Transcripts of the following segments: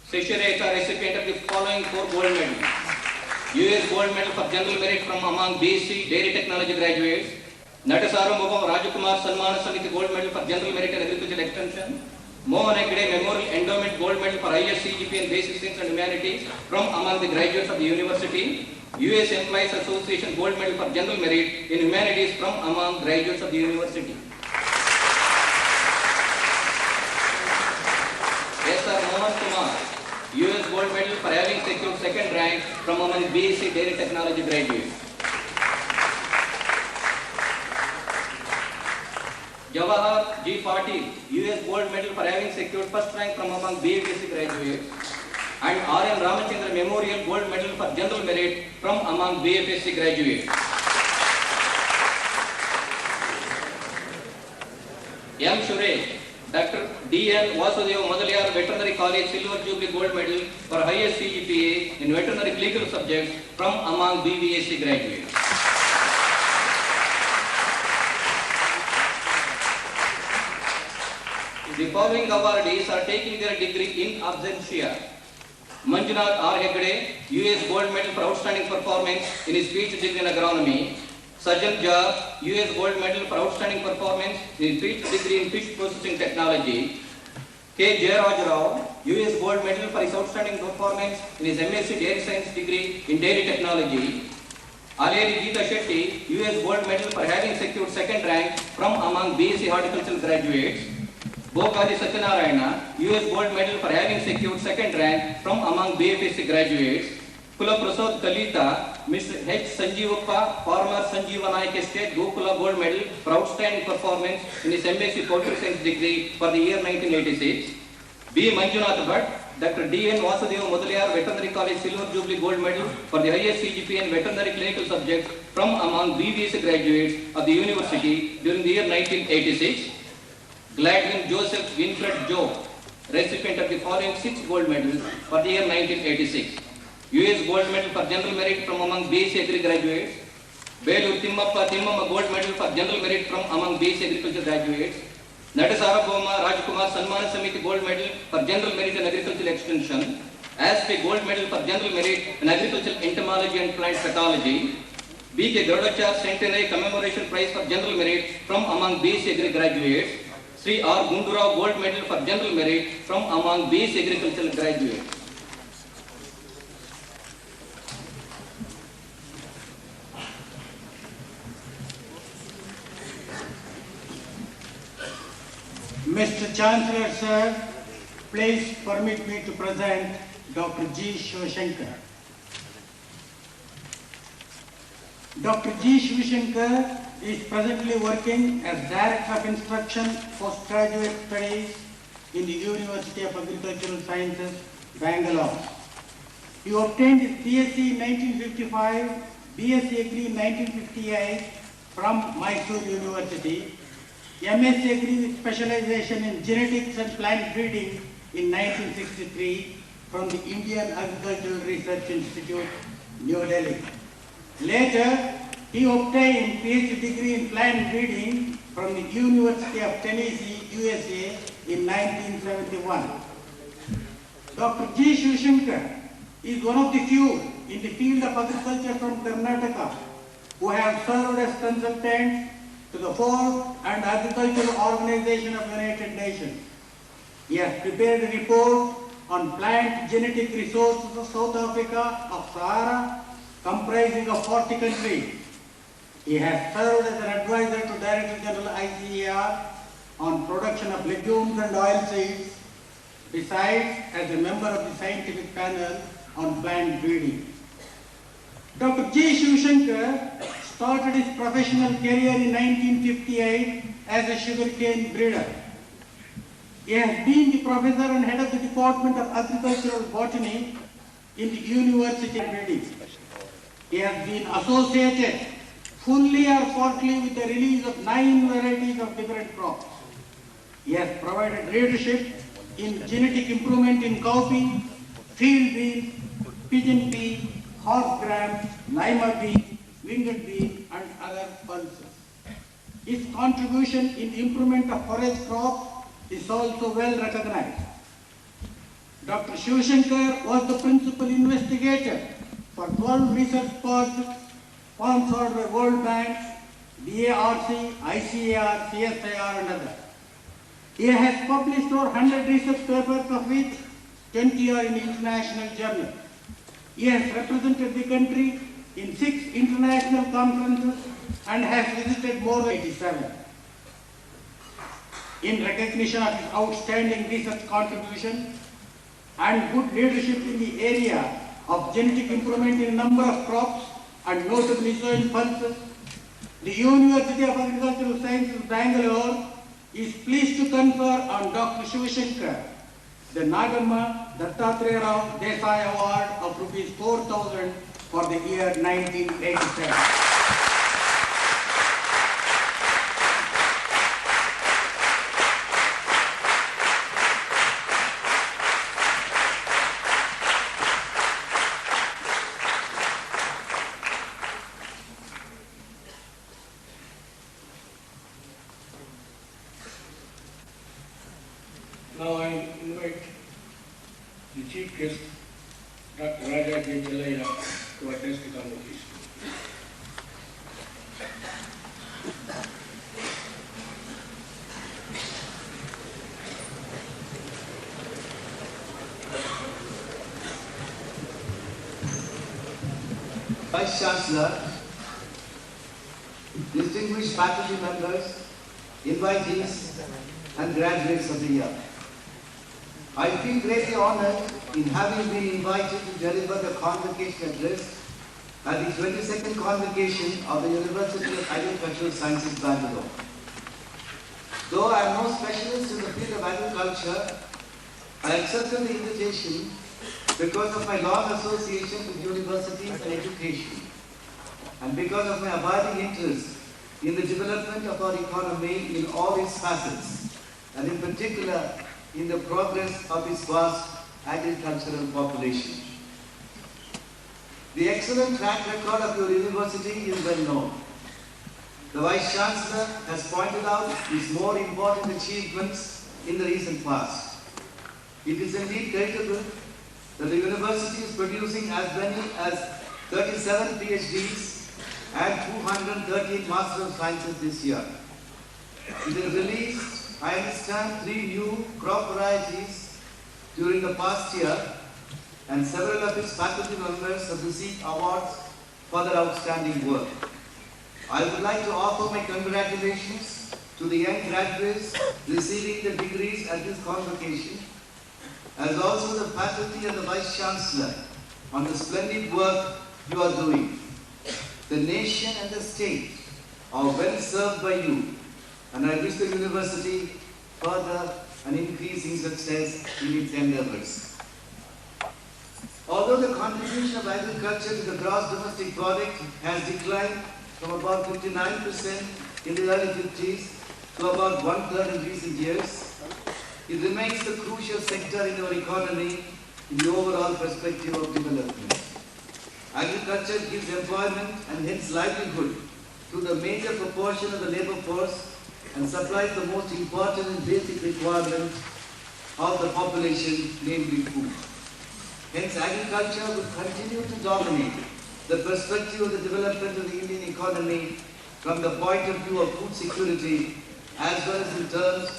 Seychelles is a recipient of the following 4 gold medals. US Gold Medal for General Merit from among BSc Dairy Technology graduates. Natasarambhagam Rajkumar Sanmana Samiti Gold Medal for General Merit and Agricultural Extension. Mohan Hegde Memorial Endowment Gold Medal for highest CGP and Basic Science and Humanities from among the graduates of the university. US Employees Association Gold Medal for General Merit in Humanities from among graduates of the university. S.R. Mohan Kumar, US Gold Medal for having secured second rank from among BSc Dairy Technology graduates. Jawahar G. Patil, US Gold Medal for having secured first rank from among BABC graduates. And R.M. Ramachandra Memorial Gold Medal for General Merit from among BFSC graduates. M. Suresh, Dr. D.L. Vasudeva Madaliyar Veterinary College Silver Jubilee Gold Medal for highest CGPA in veterinary clinical subjects from among BVSC graduates. The following awardees are taking their degree in absentia. Manjunath R. Hegde, US Gold Medal for outstanding performance in his PhD degree in agronomy. Sajjan Jha, US Gold Medal for outstanding performance in his PhD degree in fish processing technology. K. Jayaraj Rao, US Gold Medal for his outstanding performance in his MSc Dairy Science degree in dairy technology. Aleri Geeta Shetty, US Gold Medal for having secured second rank from among BSc Horticultural graduates. Bokadi Satyanarayana, US Gold Medal for having secured second rank from among BFSC graduates. Kula Prasad Kalita, Mr. H. Sanjeevappa, former Sanjeevanayak Estate Gokula Gold Medal for outstanding performance in his MSc Poultry Science degree for the year 1986. B. Manjunath Bhatt, Dr. D.N. Vasudeva Madaliyar Veterinary College Silver Jubilee Gold Medal for the highest CGP and veterinary clinical subjects from among BVSC graduates of the university during the year 1986. Gladwin Joseph Winfred Joe, recipient of the following 6 gold medals for the year 1986. US Gold Medal for General Merit from among BSc Agri graduates. Belur Timmappa Timmamma Gold Medal for General Merit from among BSc Agriculture graduates. Natasarambhagam Rajkumar Sanmana Samiti Gold Medal for General Merit and Agricultural Extension. ASP Gold Medal for General Merit in Agricultural Entomology and Plant Pathology. B.K. Garudacharyya Centenary Commemoration Prize for General Merit from among BSc Agri graduates. Sri R. Gundurao Gold Medal for General Merit from among BSc Agricultural graduates. Mr. Chancellor, sir, please permit me to present Dr. G. Shivashankar. Dr. G. Shivashankar is presently working as Director of Instruction Postgraduate Studies in the University of Agricultural Sciences, Bangalore. He obtained his BSc in 1955, BSc Agri in 1958 from Mysore University, MSc Agri with specialization in genetics and plant breeding in 1963 from the Indian Agricultural Research Institute, New Delhi. Later, he obtained PhD degree in plant breeding from the University of Tennessee, USA in 1971. Dr. G. Shivashankar is one of the few in the field of agriculture from Karnataka who have served as consultant to the Food and Agricultural Organization of United Nations. He has prepared a report on plant genetic resources of South Africa of Sahara comprising of 40 countries. He has served as an advisor to Director General ICAR on production of legumes and oilseeds, besides as a member of the scientific panel on plant breeding. Dr. G. Shivashankar started his professional career in 1958 as a sugarcane breeder. He has been the professor and head of the Department of Agricultural Botany in the University of Breeding. He has been associated fully or partly with the release of 9 varieties of different crops. He has provided leadership in genetic improvement in cowpea, field beans, pigeon pea, horse gram, lima bean, winged bean and other pulses. His contribution in the improvement of forage crops is also well recognized. Dr. Shivashankar was the principal investigator for 12 research projects sponsored by World Bank, DARC, ICAR, CSIR and others. He has published over 100 research papers, of which 20 are in international journals. He has represented the country in 6 international conferences and has visited more than 87. In recognition of his outstanding research contribution and good leadership in the area of genetic improvement in a number of crops and notably soil pulses, the University of Agricultural Sciences, Bangalore is pleased to confer on Dr. Shivashankar the Nagamma Dattatreya Rao Desai Award of Rs 4,000 for the year 1987. Now I invite the Chief Guest, Dr. Raja J. Chellaiah, to address the convocation. Vice Chancellor, distinguished faculty members, invitees, and graduates of the year. I feel greatly honored in having been invited to deliver the convocation address at the 22nd convocation of the University of Agricultural Sciences, Bangalore. Though I am no specialist in the field of agriculture, I accepted the invitation because of my long association with universities and education, and because of my abiding interest in the development of our economy in all its facets, and in particular in the progress of its vast agricultural population. The excellent track record of your university is well known. The Vice Chancellor has pointed out its more important achievements in the recent past. It is indeed creditable that the university is producing as many as 37 PhDs and 213 Master of Sciences this year. It has released, I understand, 3 new crop varieties during the past year, and several of its faculty members have received awards for their outstanding work. I would like to offer my congratulations to the young graduates receiving the degrees at this convocation, as also the faculty and the Vice Chancellor on the splendid work you are doing. The nation and the state are well served by you, and I wish the university further and increasing success in its endeavors. Although the contribution of agriculture to the gross domestic product has declined from about 59% in the early 50s to about 1/3 in recent years, it remains the crucial sector in our economy in the overall perspective of development. Agriculture gives employment and hence livelihood to the major proportion of the labor force and supplies the most important and basic requirement of the population, namely food. Hence, agriculture will continue to dominate the perspective of the development of the Indian economy from the point of view of food security, as well as in terms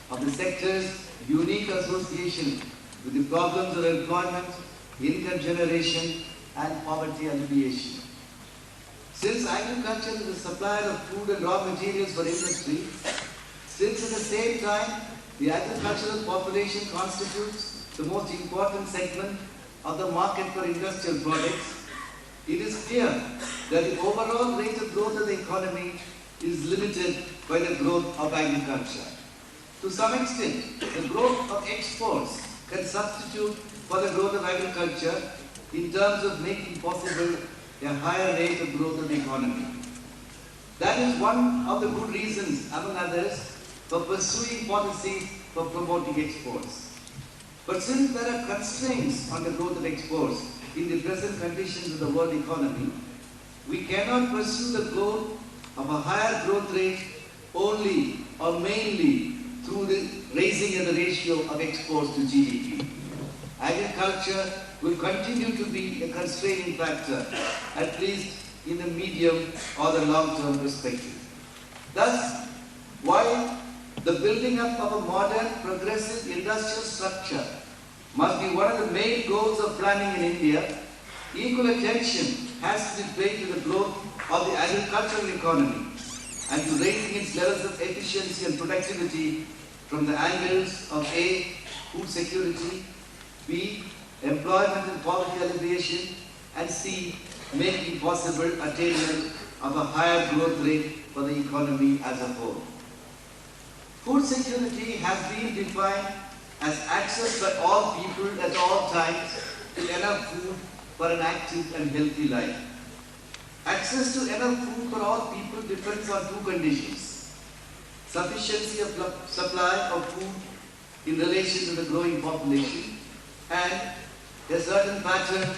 of the sector's unique association with the problems of employment, income generation, and poverty alleviation. Since agriculture is the supplier of food and raw materials for industry, since at the same time the agricultural population constitutes the most important segment of the market for industrial products, it is clear that the overall rate of growth of the economy is limited by the growth of agriculture. To some extent, the growth of exports can substitute for the growth of agriculture in terms of making possible a higher rate of growth of the economy. That is one of the good reasons, among others, for pursuing policies for promoting exports. But since there are constraints on the growth of exports in the present conditions of the world economy, we cannot pursue the goal of a higher growth rate only or mainly through the raising of the ratio of exports to GDP. agriculture will continue to be a constraining factor, at least in the medium or the long-term perspective. Thus, while the building up of a modern, progressive industrial structure must be one of the main goals of planning in India, equal attention has to be paid to the growth of the agricultural economy and to raising its levels of efficiency and productivity from the angles of A, food security, B, employment and poverty alleviation, and C, making possible attainment of a higher growth rate for the economy as a whole. Food security has been defined as access by all people at all times to enough food for an active and healthy life. Access to enough food for all people depends on two conditions: sufficiency of supply of food in relation to the growing population and a certain pattern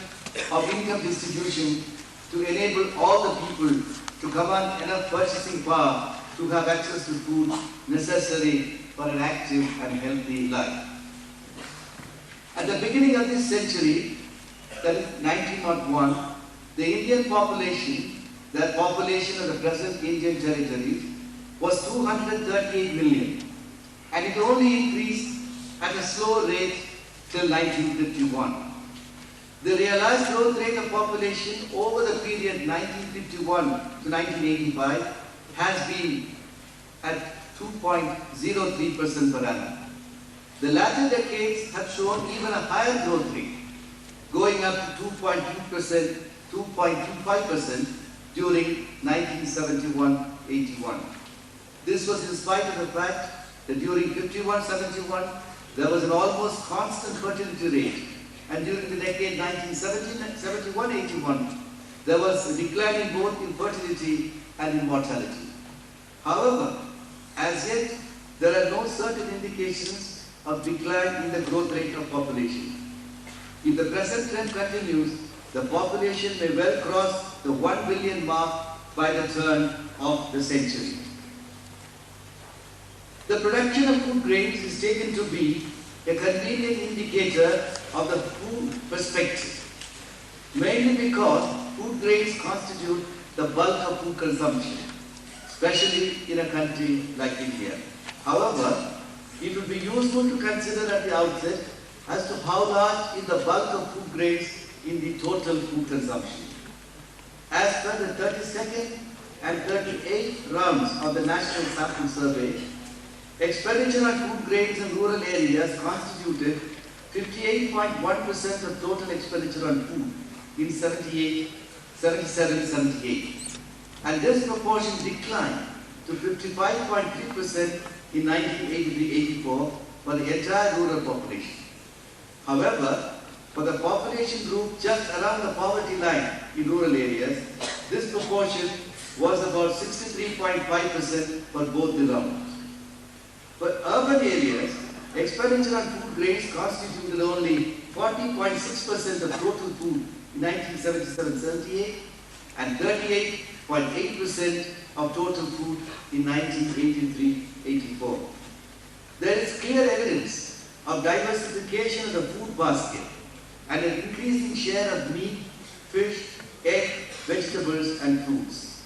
of income distribution to enable all the people to command enough purchasing power to have access to food necessary for an active and healthy life. At the beginning of this century, that is 1901, the Indian population, that population of the present Indian territories, was 238 million, and it only increased at a slow rate till 1951. The realized growth rate of population over the period 1951 to 1985 has been at 2.03% per annum. The latter decades have shown even a higher growth rate, going up to 2.2%, 2.25% during 1971-81. This was in spite of the fact that during 51-71 there was an almost constant fertility rate, and during the decade 1971-81 there was a decline in both infertility and in mortality. However, as yet there are no certain indications of decline in the growth rate of population. If the present trend continues, the population may well cross the 1 billion mark by the turn of the century. The production of food grains is taken to be a convenient indicator of the food perspective, mainly because food grains constitute the bulk of food consumption, especially in a country like India. However, it would be useful to consider at the outset as to how large is the bulk of food grains in the total food consumption. As per the 32nd and 38th rounds of the National Sample Survey, expenditure on food grains in rural areas constituted 58.1% of total expenditure on food in 77-78, and this proportion declined to 55.3% in 1983-84 for the entire rural population. However, for the population group just around the poverty line in rural areas, this proportion was about 63.5% for both the rounds. For urban areas, expenditure on food grains constituted only 40.6% of total food in 1977-78 and 38.8% of total food in 1983-84. There is clear evidence of diversification of the food basket and an increasing share of meat, fish, egg, vegetables and fruits.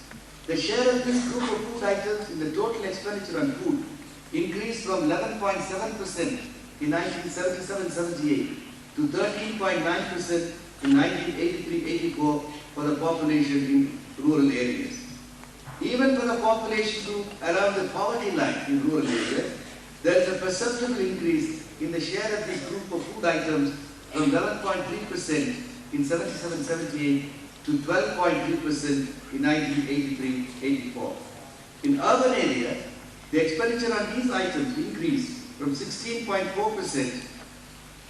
The share of this group of food items in the total expenditure on food increased from 11.7% in 1977-78 to 13.9% in 1983-84 for the population in rural areas. Even for the population group around the poverty line in rural areas, there is a perceptible increase in the share of this group of food items from 11.3% in 77-78 to 12.3% in 1983-84. In urban areas, the expenditure on these items increased from 16.4%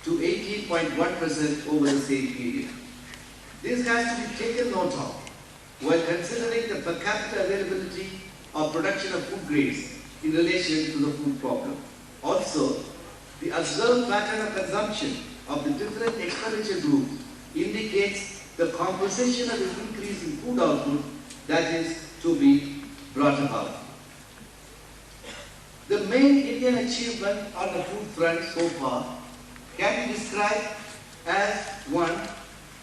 to 18.1% over the same period. This has to be taken note of while considering the per capita availability of production of food grains in relation to the food problem. Also, the observed pattern of consumption of the different expenditure groups indicates the composition of the increase in food output that is to be brought about. The main Indian achievement on the food front so far can be described as 1.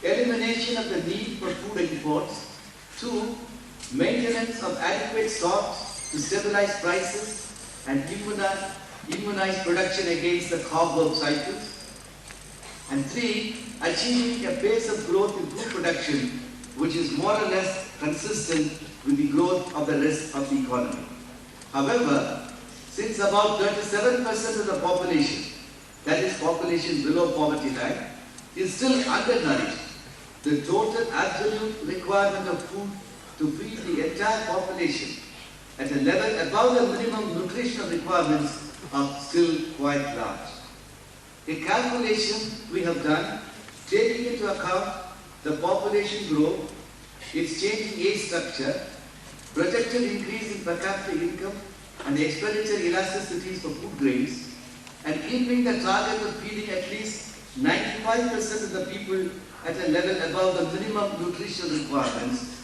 Elimination of the need for food imports. 2. Maintenance of adequate stocks to stabilize prices and immunize production against the cobweb cycles. And 3. Achieving a pace of growth in food production which is more or less consistent with the growth of the rest of the economy. However, since about 37% of the population, that is population below poverty line, is still undernourished, the total absolute requirement of food to feed the entire population at a level above the minimum nutritional requirements are still quite large. A calculation we have done, taking into account the population growth, its changing age structure, projected increase in per capita income and the expenditure elasticities for food grains, and keeping the target of feeding at least 95% of the people at a level above the minimum nutritional requirements,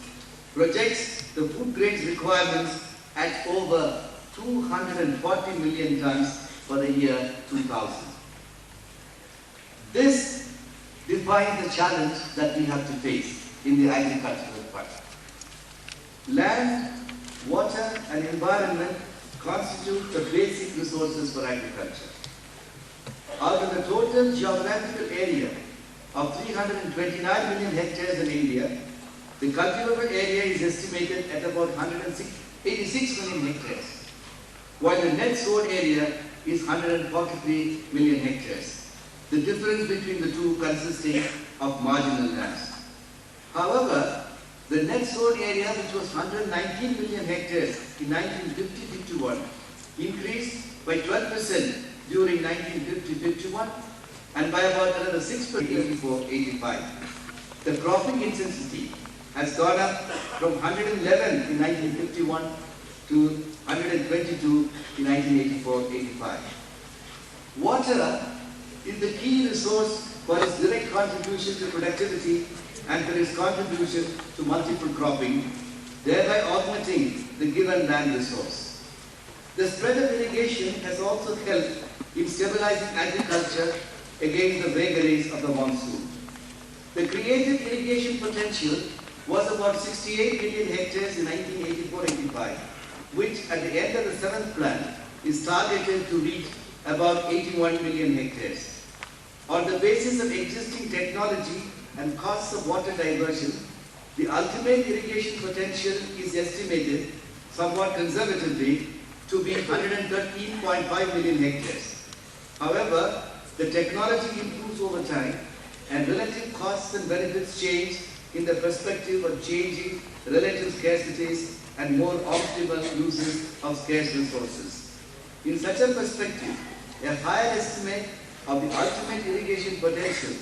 projects the food grains requirements at over 240 million tons for the year 2000. This defines the challenge that we have to face in the agricultural part. Land, water and environment constitute the basic resources for agriculture. Out of the total geographical area of 329 million hectares in India, the cultivable area is estimated at about 86 million hectares, while the net sowed area is 143 million hectares. The difference between the two consisting of marginal lands. However, the net sowed area, which was 119 million hectares in 1950-51, increased by 12% during 1950-51 and by about another 6% in 84-85. The cropping intensity has gone up from 111 in 1951 to 122 in 1984-85. Water is the key resource for its direct contribution to productivity and for its contribution to multiple cropping, thereby augmenting the given land resource. The spread of irrigation has also helped in stabilizing agriculture against the vagaries of the monsoon. The created irrigation potential was about 68 million hectares in 1984-85, which at the end of the 7th plan is targeted to reach about 81 million hectares. On the basis of existing technology and costs of water diversion, the ultimate irrigation potential is estimated, somewhat conservatively, to be 113.5 million hectares. However, the technology improves over time and relative costs and benefits change in the perspective of changing relative scarcities and more optimal uses of scarce resources. In such a perspective, a higher estimate of the ultimate irrigation potential,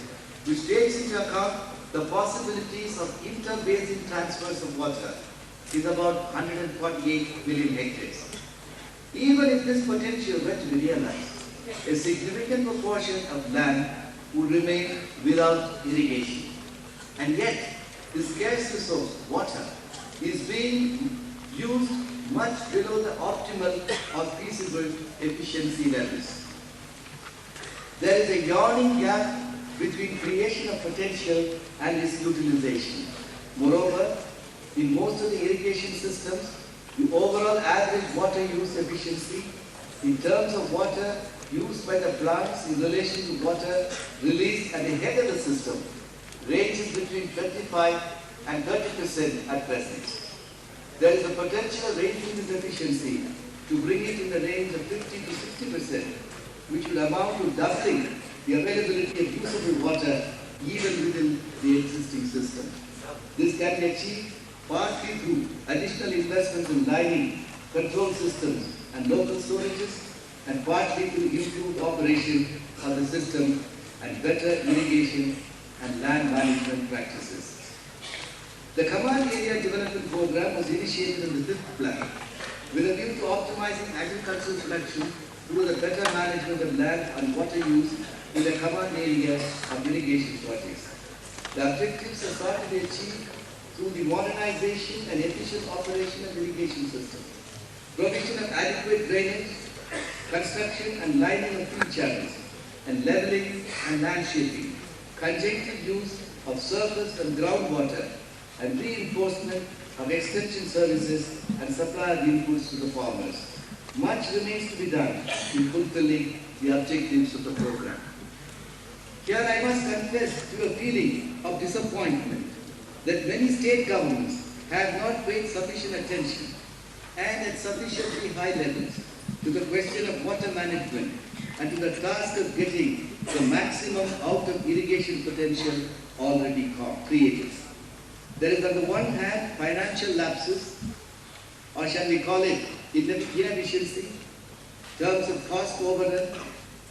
which takes into account the possibilities of inter-basin transfers of water, is about 148 million hectares. Even if this potential were to be realized, a significant proportion of land would remain without irrigation. And yet, the scarce resource, water, is being used much below the optimal or feasible efficiency levels. There is a yawning gap between creation of potential and its utilization. Moreover, in most of the irrigation systems, the overall average water use efficiency in terms of water used by the plants in relation to water released at the head of the system ranges between 25 and 30% at present. There is a potential of raising this efficiency to bring it in the range of 50 to 60%, which will amount to doubling the availability of usable water even within the existing system. This can be achieved partly through additional investments in lining, control systems and local storages, and partly through improved operation of the system and better irrigation and land management practices. The Command Area Development Program was initiated in the 5th plan with a view to optimizing agricultural production through the better management of land and water use in the command area of irrigation projects. The objectives are sought to be achieved through the modernization and efficient operation of irrigation systems, provision of adequate drainage, construction and lining of field channels, and leveling and land shaping, conjunctive use of surface and groundwater, and reinforcement of extension services and supplier inputs to the farmers. Much remains to be done in fulfilling the objectives of the program. Here I must confess to a feeling of disappointment that many state governments have not paid sufficient attention and at sufficiently high levels to the question of water management and to the task of getting the maximum out of irrigation potential already created. There is on the one hand financial lapses, or shall we call it inefficiency, terms of cost overrun,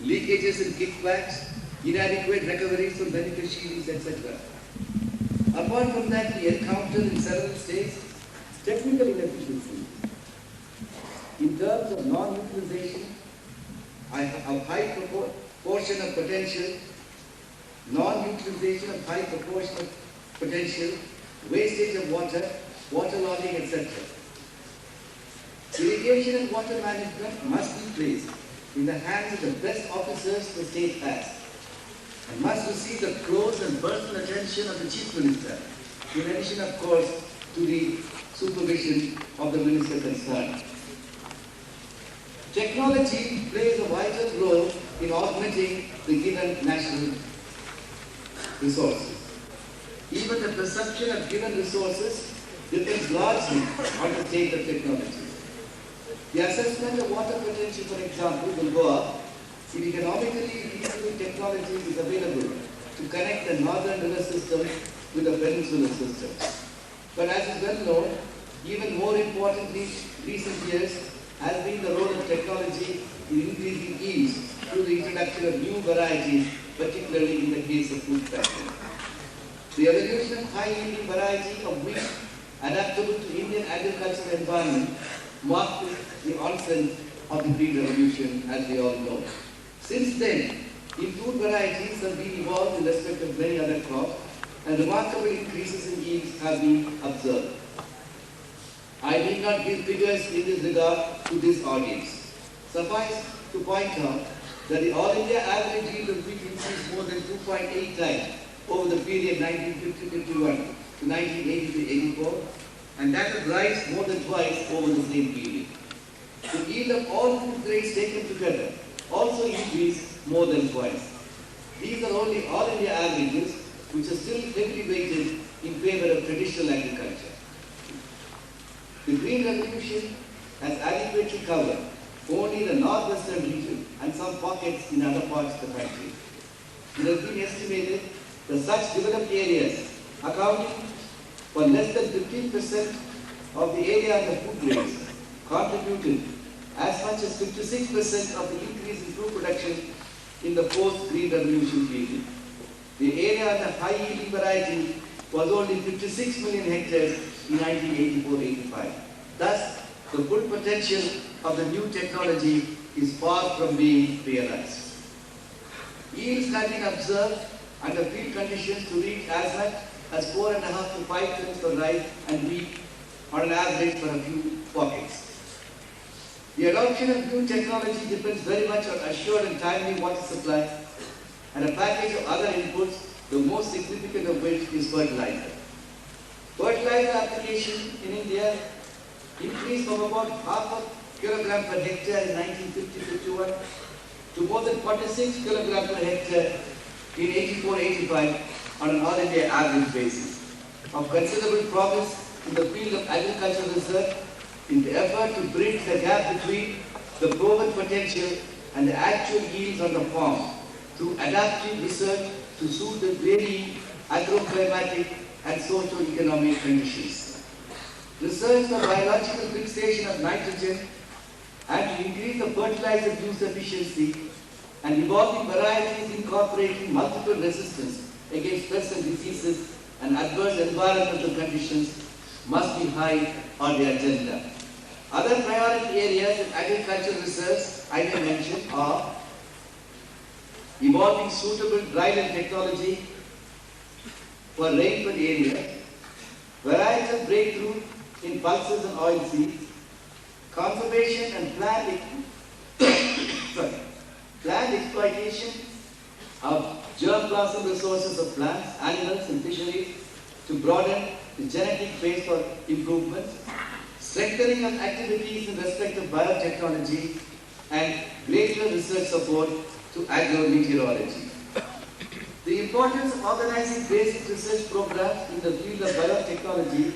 leakages and kickbacks, inadequate recoveries from beneficiaries, etc. Apart from that, we encounter in several states technical inefficiency in terms of non-utilization of high proportion of potential, non-utilization of high proportion of potential, wastage of water, waterlogging, etc. Irrigation and water management must be placed in the hands of the best officers the state has and must receive the close and personal attention of the Chief Minister, in addition, of course, to the supervision of the Minister concerned. Technology plays a vital role in augmenting the given national resources. Even the perception of given resources depends largely on the state of technology. The assessment of water potential, for example, will go up if economically feasible technology is available to connect the northern river system with the peninsular system. But as is well known, even more importantly, recent years has been the role of technology in increasing yields through the introduction of new varieties, particularly in the case of food fashion. The evolution of high-yielding variety of wheat adaptable to Indian agricultural environment marked the onset of the Green Revolution, as we all know. Since then, improved varieties have been evolved in respect of many other crops, and remarkable increases in yields have been observed. I need not give figures in this regard to this audience. Suffice to point out that the All India average yield of wheat increased more than 2.8 times over the period 1950-51 to 1980-84, and that would rise more than twice over the same period. The yield of all food grades taken together also increased more than twice. These are only All India averages, which are still heavily weighted in favor of traditional agriculture. The Green Revolution has adequately covered only the northwestern region and some pockets in other parts of the country. It has been estimated that such developed areas accounting for less than 15% of the area under food grains contributed as much as 56% of the increase in food production in the post-Green Revolution period. The area under high-yielding variety was only 56 million hectares in 1984-85. Thus, the full potential of the new technology is far from being realized. Yields have been observed under field conditions to reach as much as 4.5 to 5 tons per rice and wheat on an average for a few pockets. The adoption of new technology depends very much on assured and timely water supply and a package of other inputs, the most significant of which is fertilizer. Fertilizer application in India increased from about half a kilogram per hectare in 1950-51 to more than 46 kilograms per hectare in 84-85 on an All India average basis. Of considerable progress in the field of agricultural research in the effort to bridge the gap between the proven potential and the actual yields on the farm through adaptive research to suit the varying agroclimatic and socio-economic conditions. Research for biological fixation of nitrogen and to increase the fertilizer use efficiency and evolving varieties incorporating multiple resistance against pests and diseases and adverse environmental conditions must be high on the agenda. Other priority areas in agricultural research I may mention are evolving suitable dryland technology for rainfed areas, varietal breakthrough in pulses and oilseeds, conservation and planned exploitation of germplasm resources of plants, animals and fisheries to broaden the genetic base for improvement, strengthening of activities in respect of biotechnology and greater research support to agrometeorology. The importance of organizing basic research programs in the field of biotechnology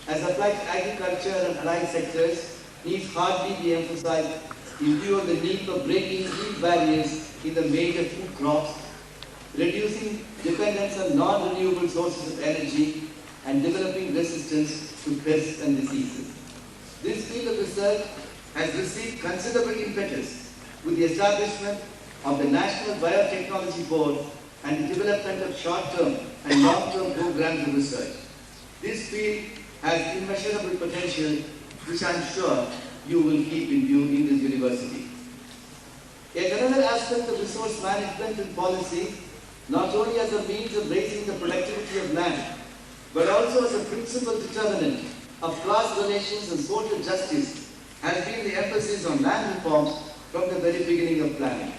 as applied to agriculture and allied sectors needs hardly be emphasized in view of the need for breaking yield barriers in the major food crops, reducing dependence on non-renewable sources of energy, and developing resistance to pests and diseases. This field of research has received considerable impetus with the establishment of the National Biotechnology Board and the development of short-term and long-term programs of research. This field has immeasurable potential, which I am sure you will keep in view in this university. A general aspect of resource management and policy, not only as a means of raising the productivity of land, but also as a principal determinant of class relations and social justice, has been the emphasis on land reforms from the very beginning of planning.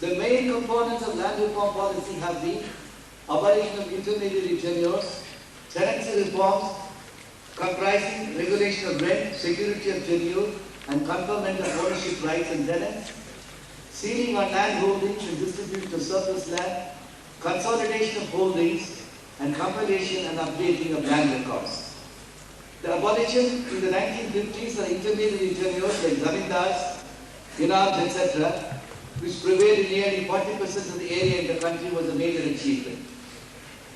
The main components of land reform policy have been abolition of intermediary tenures, tenancy reforms comprising regulation of rent, security of tenure, and conferment of ownership rights and tenants, ceiling on land holdings and distribution of surplus land, consolidation of holdings, and compilation and updating of land records. The abolition in the 1950s of intermediary tenures like zamindars, inams, etc., which prevailed in nearly 40% of the area in the country, was a major achievement.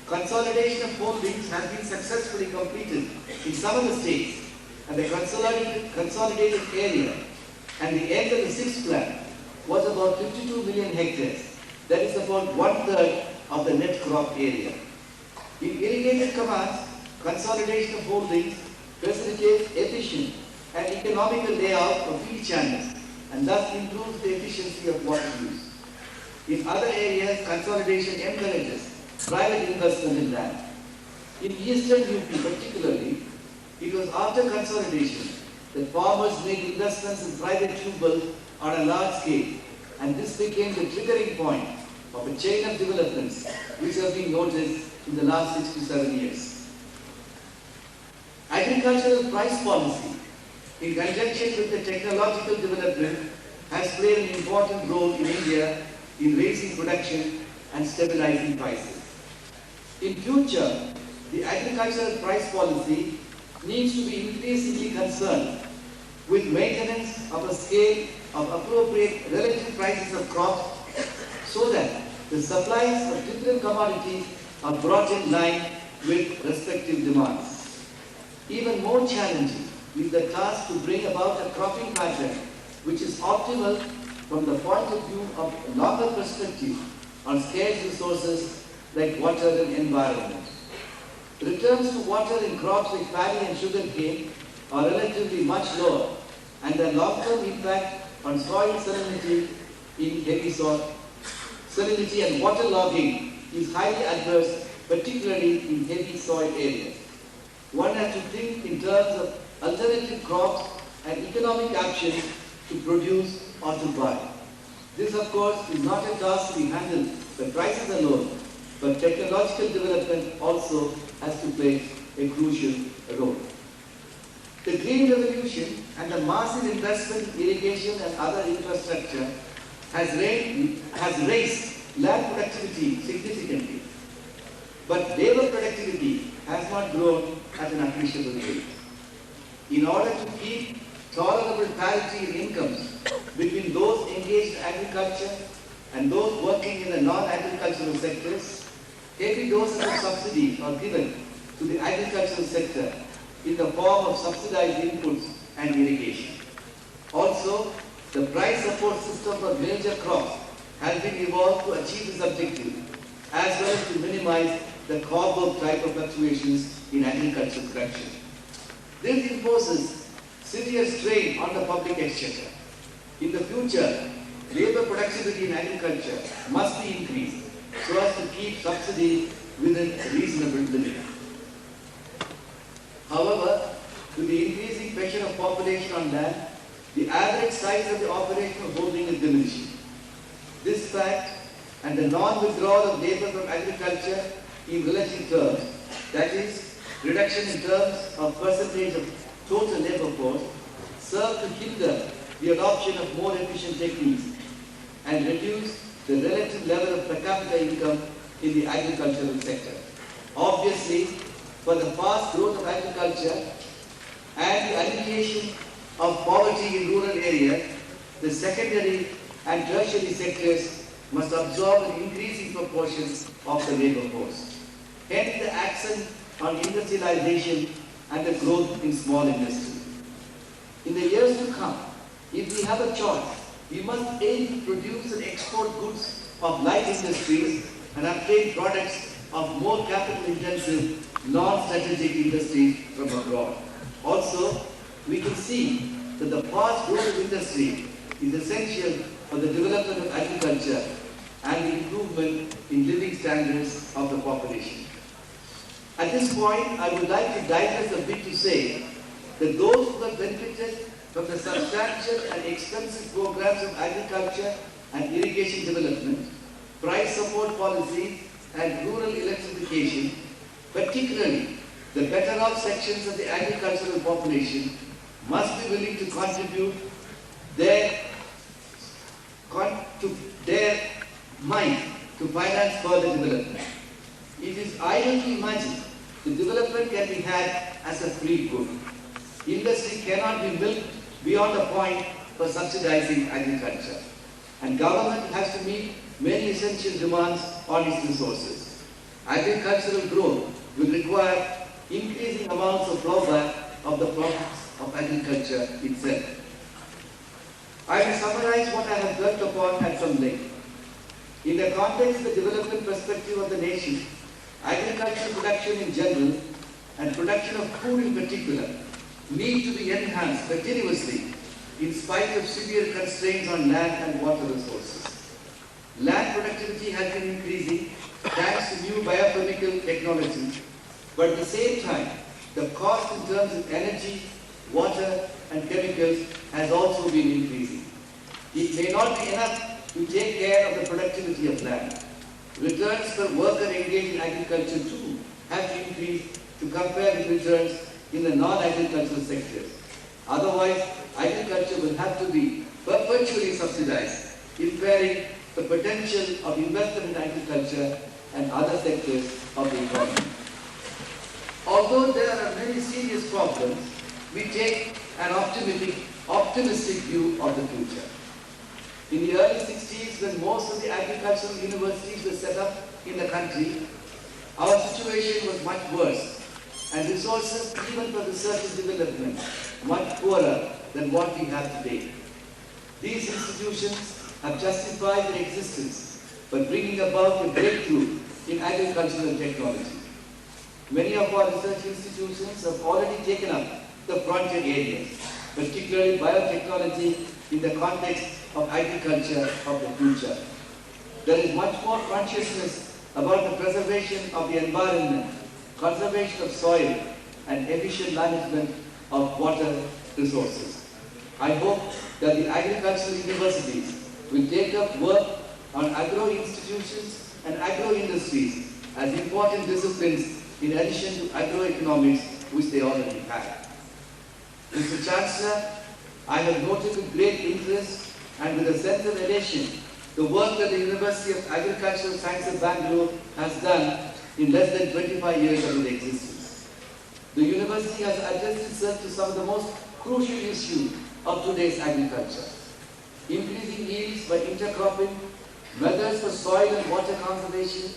Consolidation of holdings has been successfully completed in some of the states, and the consolidated area and the end of the sixth plan was about 52 million hectares. That is about 1/3 of the net crop area. In irrigated commands, consolidation of holdings facilitates efficient and economical layout of field channels and thus improves the efficiency of water use. In other areas, consolidation encourages private investment in land. In eastern UP particularly, it was after consolidation that farmers made investments in private tubewell on a large scale, and this became the triggering point of a chain of developments which have been noticed in the last 6 to 7 years. Agricultural price policy, in conjunction with the technological development, has played an important role in India in raising production and stabilizing prices. In future, the agricultural price policy needs to be increasingly concerned with maintenance of a scale of appropriate relative prices of crops so that the supplies of different commodities are brought in line with respective demands. Even more challenging is the task to bring about a cropping pattern which is optimal from the point of view of a longer perspective on scarce resources like water and environment. Returns to water in crops like paddy and sugarcane are relatively much lower, and the long-term impact on soil salinity in heavy soil, salinity and water logging is highly adverse, particularly in heavy soil areas. One has to think in terms of alternative crops and economic action to produce or to buy. This, of course, is not a task to be handled by prices alone, but technological development also has to play a crucial role. The Green Revolution and the massive investment in irrigation and other infrastructure has raised land productivity significantly, but labor productivity has not grown at an appreciable rate. In order to keep tolerable parity in incomes between those engaged in agriculture and those working in the non-agricultural sectors, heavy doses of subsidies are given to the agricultural sector in the form of subsidized inputs and irrigation. Also, the price support system for major crops has been evolved to achieve this objective, as well as to minimize the Coburg type of fluctuations in agricultural production. This imposes severe strain on the public exchequer. In the future, labor productivity in agriculture must be increased so as to keep subsidies within a reasonable limit. However, with the increasing pressure of population on land, the average size of the operational holding is diminishing. This fact and the non-withdrawal of labor from agriculture in relative terms, that is, reduction in terms of percentage of total labor force, serve to hinder the adoption of more efficient techniques and reduce the relative level of per capita income in the agricultural sector. Obviously, for the fast growth of agriculture and the alleviation of poverty in rural areas, the secondary and tertiary sectors must absorb an increasing proportion of the labor force. Hence the accent on industrialization and the growth in small industry. In the years to come, if we have a choice, we must aim to produce and export goods of light industries and obtain products of more capital-intensive, non-strategic industries from abroad. Also, we can see that the fast growth of industry is essential for the development of agriculture and the improvement in living standards of the population. At this point, I would like to digress a bit to say that those who have benefited from the substantial and extensive programs of agriculture and irrigation development, price support policies, and rural electrification, particularly the better off sections of the agricultural population, must be willing to contribute their might to finance further development. It is idle to imagine the development can be had as a free good. Industry cannot be milked beyond a point for subsidizing agriculture, and government has to meet many essential demands on its resources. Agricultural growth will require increasing amounts of flowback of the profits of agriculture itself. I will summarize what I have dwelt upon at some length. In the context of the development perspective of the nation, agricultural production in general and production of food in particular need to be enhanced continuously in spite of severe constraints on land and water resources. Land productivity has been increasing thanks to new biochemical technology, but at the same time, the cost in terms of energy, water, and chemicals has also been increasing. It may not be enough to take care of the productivity of land. Returns per worker engaged in agriculture too have to increase to compare with returns in the non-agricultural sectors. Otherwise, agriculture will have to be perpetually subsidized, impairing the potential of investment in agriculture and other sectors of the economy. Although there are many serious problems, we take an optimistic view of the future. In the early 60s, when most of the agricultural universities were set up in the country, our situation was much worse, and resources, even for research and development, much poorer than what we have today. These institutions have justified their existence by bringing about a breakthrough in agricultural technology. Many of our research institutions have already taken up the frontier areas, particularly biotechnology in the context of agriculture of the future. There is much more consciousness about the preservation of the environment, conservation of soil, and efficient management of water resources. I hope that the agricultural universities will take up work on agro-institutions and agro-industries as important disciplines in addition to agroeconomics, which they already have. Mr. Chancellor, I have noted with great interest and with a sense of elation the work that the University of Agricultural Sciences Bangalore has done in less than 25 years of its existence. The university has addressed itself to some of the most crucial issues of today's agriculture. Increasing yields by intercropping, methods for soil and water conservation,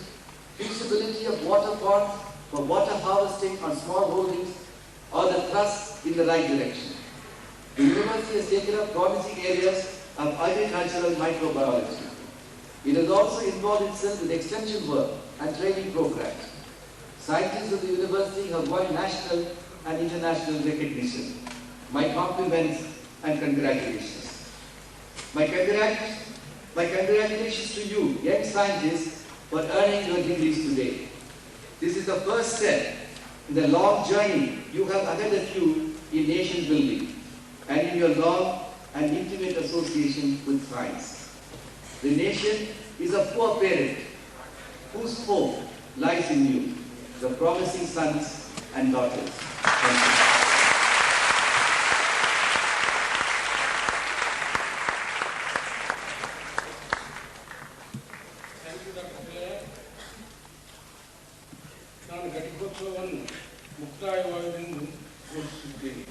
feasibility of water ponds for water harvesting on small holdings are the thrust in the right direction. The university has taken up promising areas of agricultural microbiology. It has also involved itself with extension work and training programs. Scientists of the university have won national and international recognition. My compliments and congratulations. My congratulations to you, young scientists, for earning your degrees today. This is the first step in the long journey you have ahead of you in nation building and in your long and intimate association with science. The nation is a poor parent whose hope lies in you, the promising sons and daughters. Thank you. ನಾನು ಘಟಿಕೋತ್ಸವವನ್ನು ಮುಕ್ತಾಯವಾಗಲೆಂದು ಘೋಷಿಸುತ್ತೇನೆ.